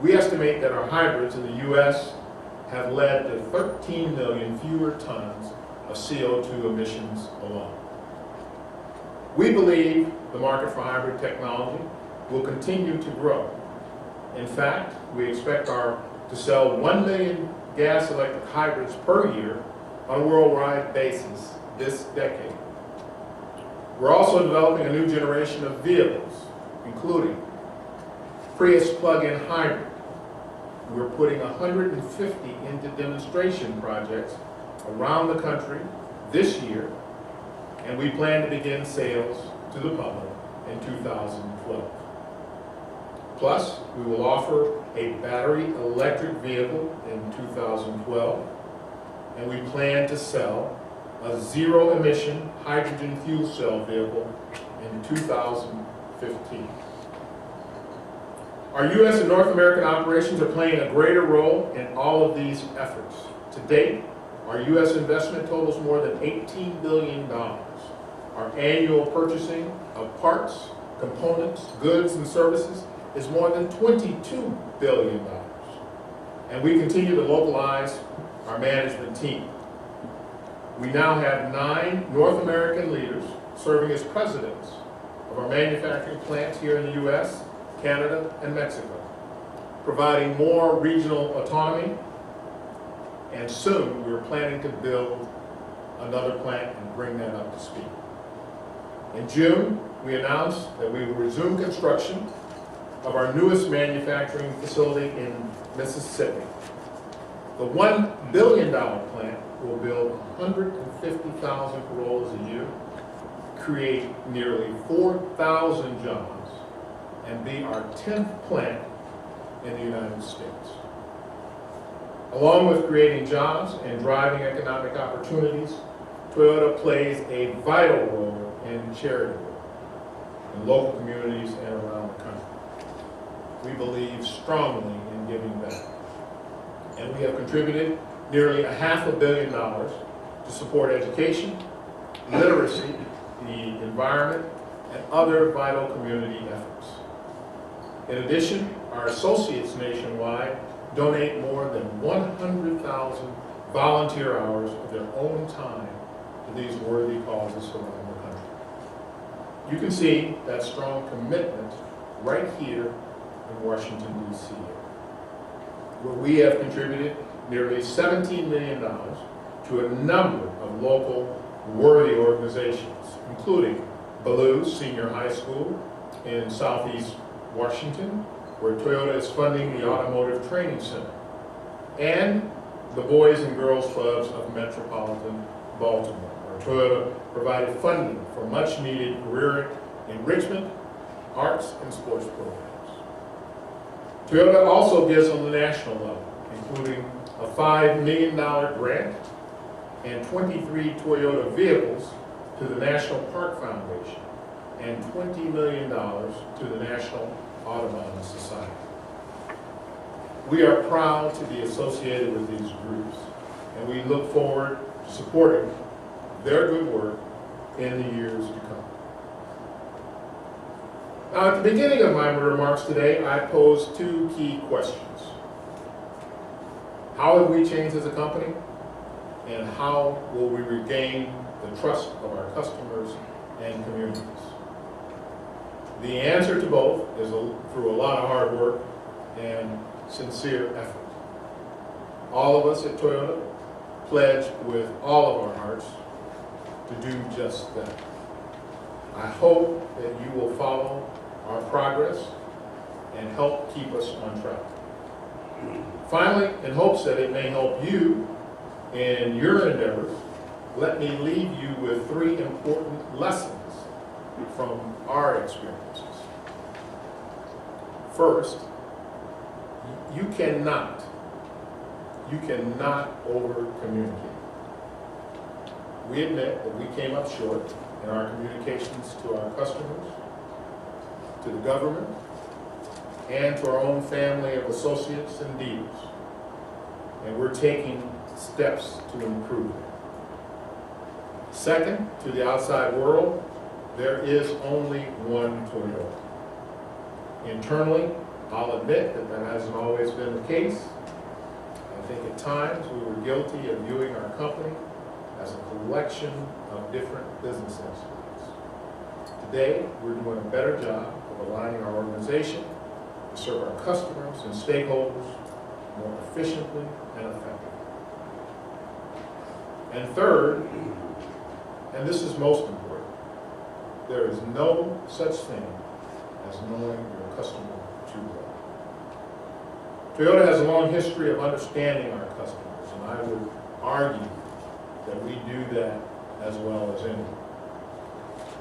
We estimate that our hybrids in the U.S. have led to 13 million fewer tons of CO2 emissions alone. We believe the market for hybrid technology will continue to grow. In fact, we expect to sell 1 million gas-electric hybrids per year on a worldwide basis this decade. We're also developing a new generation of vehicles, including Prius plug-in hybrid. We're putting 150 into demonstration projects around the country this year, and we plan to begin sales to the public in 2012. Plus, we will offer a battery electric vehicle in 2012, and we plan to sell a zero-emission hydrogen fuel cell vehicle in 2015. Our U.S. and North American operations are playing a greater role in all of these efforts. To date, our U.S. investment totals more than $18 billion. Our annual purchasing of parts, components, goods, and services is more than $22 billion. And we continue to localize our management team. We now have 9 North American leaders serving as presidents of our manufacturing plants here in the U.S., Canada, and Mexico, providing more regional autonomy, and soon we're planning to build another plant and bring that up to speed. In June, we announced that we will resume construction of our newest manufacturing facility in Mississippi. The $1 billion plant will build 150,000 Corollas a year, create nearly 4,000 jobs, and be our 10th plant in the United States. Along with creating jobs and driving economic opportunities, Toyota plays a vital role in charity work in local communities and around the country. We believe strongly in giving back, and we have contributed nearly $500 million to support education, literacy, the environment, and other vital community efforts. In addition, our associates nationwide donate more than 100,000 volunteer hours of their own time to these worthy causes around the country. You can see that strong commitment right here in Washington, D.C., where we have contributed nearly $17 million to a number of local worthy organizations, including Ballou Senior High School in Southeast Washington, where Toyota is funding the Automotive Training Center, and the Boys and Girls Clubs of Metropolitan Baltimore, where Toyota provided funding for much-needed career enrichment, arts, and sports programs. Toyota also gives on the national level, including a $5 million grant and 23 Toyota vehicles to the National Park Foundation and $20 million to the National Audubon Society. We are proud to be associated with these groups, and we look forward to supporting their good work in the years to come. Now, at the beginning of my remarks today, I posed 2 key questions. How have we changed as a company? And how will we regain the trust of our customers and communities? The answer to both is through a lot of hard work and sincere effort. All of us at Toyota pledge with all of our hearts to do just that. I hope that you will follow our progress and help keep us on track. Finally, in hopes that it may help you in your endeavors, let me leave you with 3 important lessons from our experiences. First, you cannot over-communicate. We admit that we came up short in our communications to our customers, to the government, and to our own family of associates and dealers. And we're taking steps to improve it. Second, to the outside world, there is only one Toyota. Internally, I'll admit that that hasn't always been the case. I think at times we were guilty of viewing our company as a collection of different business entities. Today, we're doing a better job of aligning our organization to serve our customers and stakeholders more efficiently and effectively. And third, and this is most important, there is no such thing as knowing your customer too well. Toyota has a long history of understanding our customers, and I would argue that we do that as well as anyone.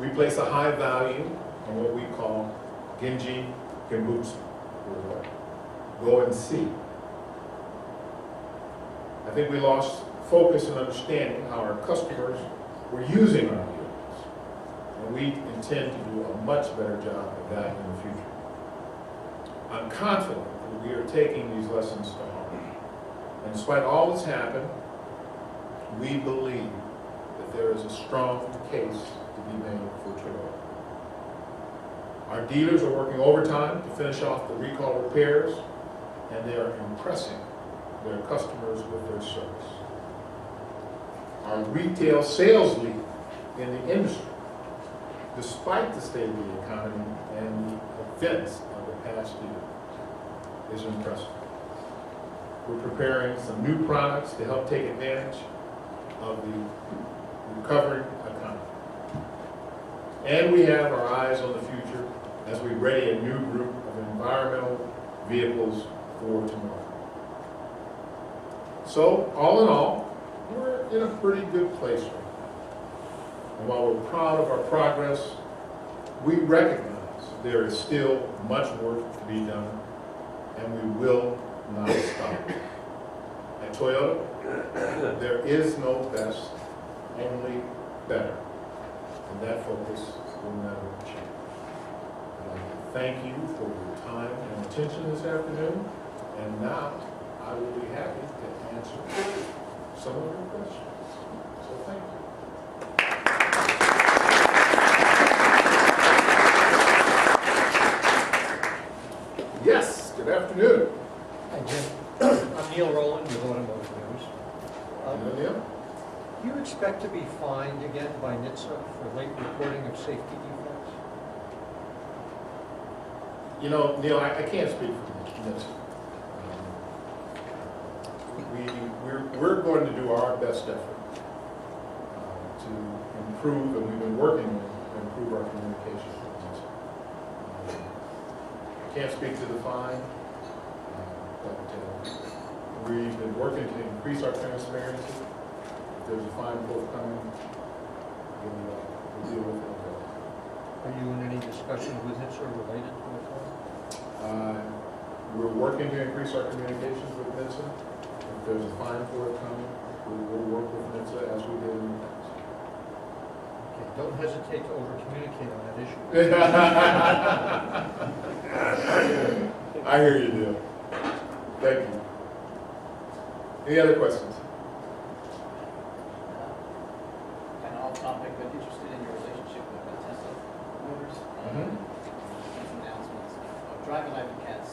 We place a high value on what we call Genji Genbutsu, or go and see. I think we lost focus in understanding how our customers were using our vehicles, and we intend to do a much better job of that in the future. I'm confident that we are taking these lessons to heart. And despite all that's happened, we believe that there is a strong case to be made for Toyota. Our dealers are working overtime to finish off the recall repairs, and they are impressing their customers with their service. Our retail sales lead in the industry, despite the state of the economy and the events of the past year, is impressive. We're preparing some new products to help take advantage of the recovering economy. And we have our eyes on the future as we ready a new group of environmental vehicles for tomorrow. So, all in all, we're in a pretty good place right now. And while we're proud of our progress, we recognize there is still much work to be done, and we will not stop. At Toyota, there is no best, only better. And that focus will never change. I'd like to thank you for your time and attention this afternoon. And now, I will be happy to answer some of your questions. So thank you. Yes, good afternoon. Hi, Jim. I'm Neil Rowland with Automotive News. Hello, Neil. Do you expect to be fined again by NHTSA for late reporting of safety defects? You know, Neil, I can't speak for this. We're going to do our best effort to improve, and we've been working to improve our communication with NHTSA. I can't speak to the fine, but we've been working to increase our transparency. If there's a fine forthcoming, we'll deal with it. Are you in any discussions with NHTSA related to the fine? We're working to increase our communications with NHTSA. If there's a fine forthcoming, we'll work with NHTSA as we did in the past. Okay, don't hesitate to over-communicate on that issue. I hear you, Neil. Thank you. Any other questions? Kind of off topic, but interested in your relationship with Tesla Motors. Some announcements. Drivin Cats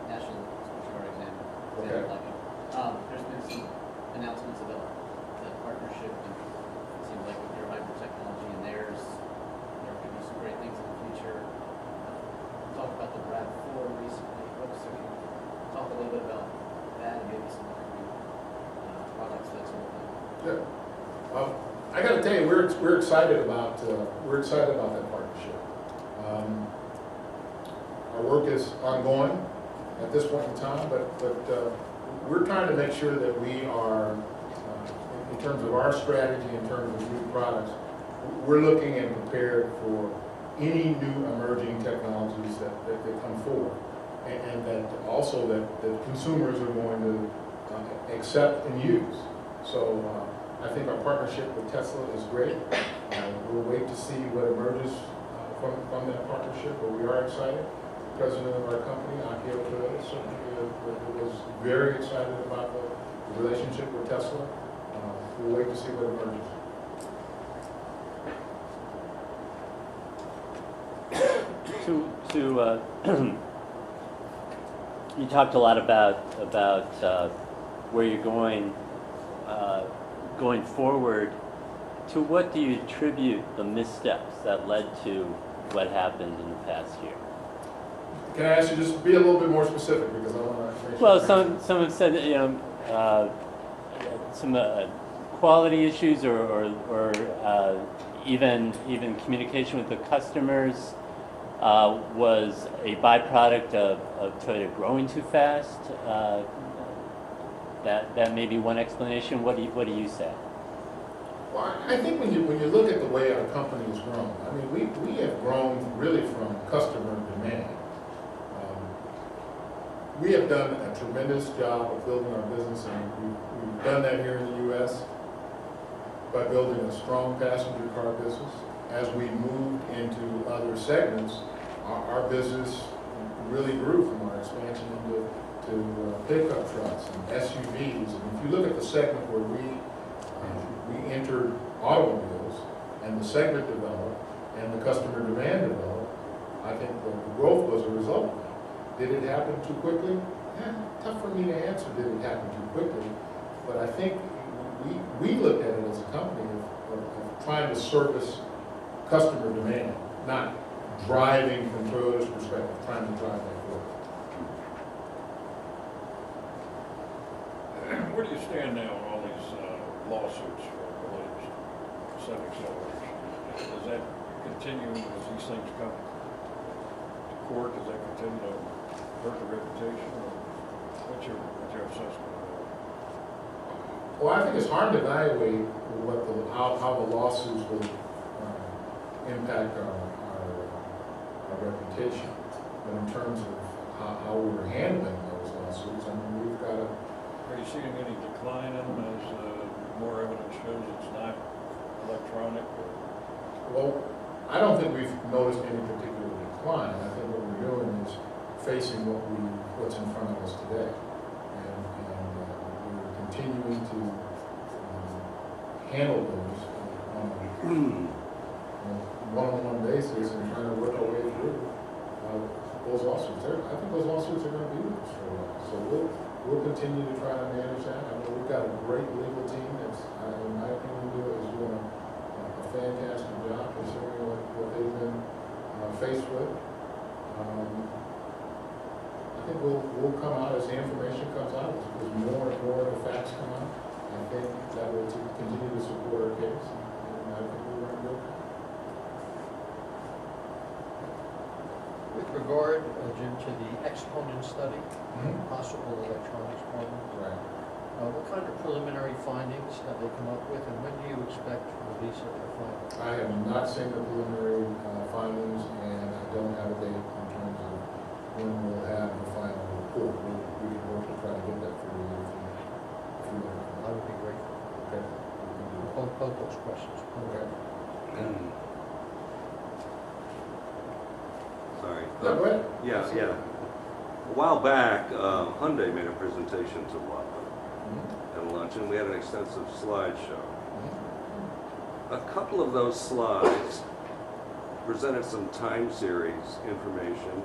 National Sports Car Exam. Okay. There's been some announcements about the partnership, and it seems like with your hyper technology and theirs, there could be some great things in the future. Talked about the RAV4 recently. So can you talk a little bit about that and maybe some other new products that's open? Yeah. I got to tell you, we're excited about that partnership. Our work is ongoing at this point in time, but we're trying to make sure that we are, in terms of our strategy, in terms of new products, we're looking and prepared for any new emerging technologies that come forward, and that also that consumers are going to accept and use. So I think our partnership with Tesla is great. We'll wait to see what emerges from that partnership, but we are excited. The president of our company, Akio Toyoda, certainly was very excited about the relationship with Tesla. We'll wait to see what emerges. You talked a lot about where you're going forward. To what do you attribute the missteps that led to what happened in the past year? Can I ask you just be a little bit more specific, because I want to make sure. Well, some have said that, some quality issues or even communication with the customers was a byproduct of Toyota growing too fast. That may be one explanation. What do you say? Well, I think when you look at the way our company has grown, I mean, we have grown really from customer demand. We have done a tremendous job of building our business, and we've done that here in the U.S. by building a strong passenger car business. As we moved into other segments, our business really grew from our expansion into pickup trucks and SUVs. And if you look at the segment where we entered automobiles, and the segment developed, and the customer demand developed, I think the growth was a result of that. Did it happen too quickly? Yeah, tough for me to answer, did it happen too quickly? But I think we looked at it as a company of trying to service customer demand, not driving from Toyota's perspective, trying to drive that forward. Where do you stand now on all these lawsuits for related to set acceleration? Does that continue as these things come to court? Does that continue to hurt the reputation? Or what's your assessment of that? Well, I think it's hard to evaluate how the lawsuits will impact our reputation. But in terms of how we're handling those lawsuits, I mean, we've got to. Are you seeing any decline in them as more evidence shows it's not electronic? Well, I don't think we've noticed any particular decline. I think what we're doing is facing what's in front of us today, and we're continuing to handle those on a one-on-one basis and trying to work our way through those lawsuits. I think those lawsuits are going to be with us for a while, so we'll continue to try to manage that. I mean, we've got a great legal team that's, in my opinion, is doing a fantastic job considering what they've been faced with. I think we'll come out as the information comes out, as more and more of the facts come out. I think that will continue to support our case, and I think we're going to go. With regard, Jim, to the exponent study, possible electronics problem, Right. what kind of preliminary findings have they come up with, and when do you expect release of their findings? I have not seen the preliminary findings, and I don't have a date in terms of when we'll have the final report. We can work to try to get that for you if you want. I would be grateful. Okay. Both those questions. Okay. Sorry. No, go ahead. Yeah. A while back, Hyundai made a presentation to London at lunch, and we had an extensive slideshow. A couple of those slides presented some time series information,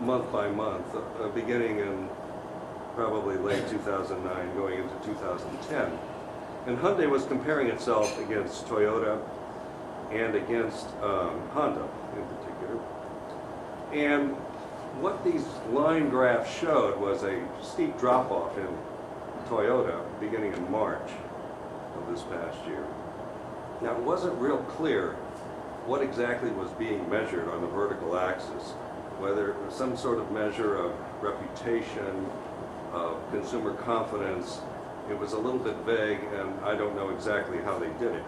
month by month, beginning in probably late 2009, going into 2010. And Hyundai was comparing itself against Toyota and against Honda in particular. And what these line graphs showed was a steep drop-off in Toyota beginning in March of this past year. Now, it wasn't real clear what exactly was being measured on the vertical axis, whether it was some sort of measure of reputation, of consumer confidence. It was a little bit vague, and I don't know exactly how they did it.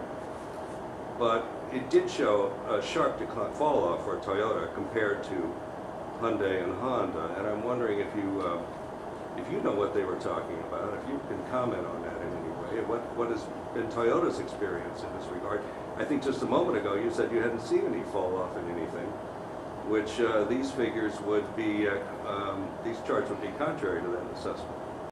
But it did show a sharp decline, fall off for Toyota compared to Hyundai and Honda, and I'm wondering if you know what they were talking about, if you can comment on that in any way. What has been Toyota's experience in this regard? I think just a moment ago you said you hadn't seen any fall off in anything, which these figures would be, these charts would be contrary to that assessment.